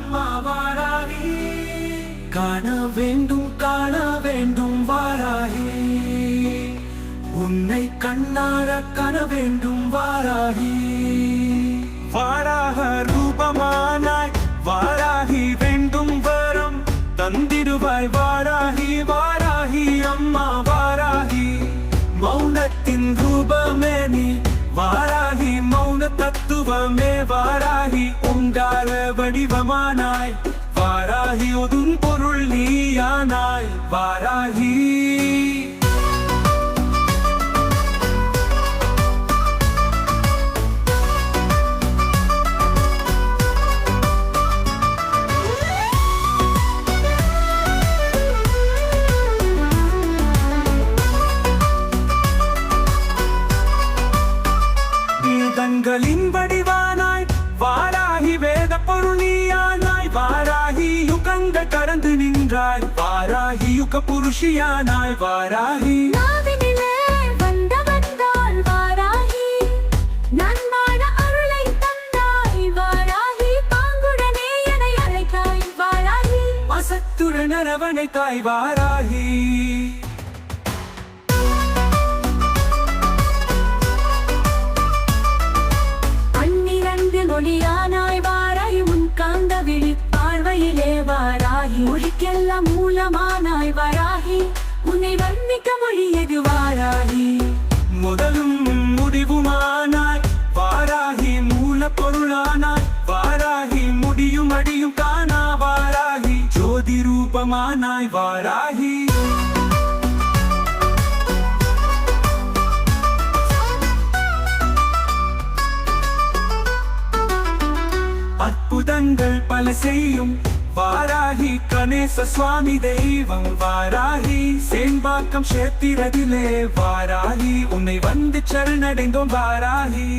அம்மா வாராகி. காண வேண்டும் வாராகி, உன்னை கண்ணார காண வேண்டும் வாராகி. வாராக ரூபமானாய் வாராகி, வேண்டும் வரம் தந்திடுவாய் வாராகி. வாராகி அம்மா வாராகி, மௌனத்தின் ரூபமே நீ வாராகி. மௌன தத்துவமே வாராகி, உண்டார வடிவமானாய் வாராகி. உன் பொருள் நீயானாய் வாராகி. வேதங்களின் வடிவானாய் வாராகி, வேத பொருளியானாய் வாராகி. யுகங்கள் கடந்து நின்றாய் வாராகி, யுக புருஷியானாய் வாராகி. நாவினிலே வந்தால் வாராகி, நன்மான அருளை தந்தாய் வாராகி. பாங்குடனே என்னை அழைத்தாய் வாராகி, அசத்துடன் அரவணைத்தாய் வாராகி. ஒளியானாய் வாராகி, உன் காந்த விழி பார்வையிலே வாராகி. மொழிக்கெல்லாம் மூலமானாய் வாராகி, உன்னை வர்ணிக்க மொழியது வாராகி. முதலும் முடிவுமானாய் வாராகி, மூல பொருளானாய் வாராகி. முடியும் அடியும் காணா வாராகி, ஜோதி ரூபமானாய் வாராகி. அற்புதங்கள் பல செய்யும் வாராகி, கணேச சுவாமி தெய்வம் வாராகி. சேம்பாக்கம் சேத்திரதிலே வாராகி, உன்னை வந்து சரணடைந்தோம் வாராகி.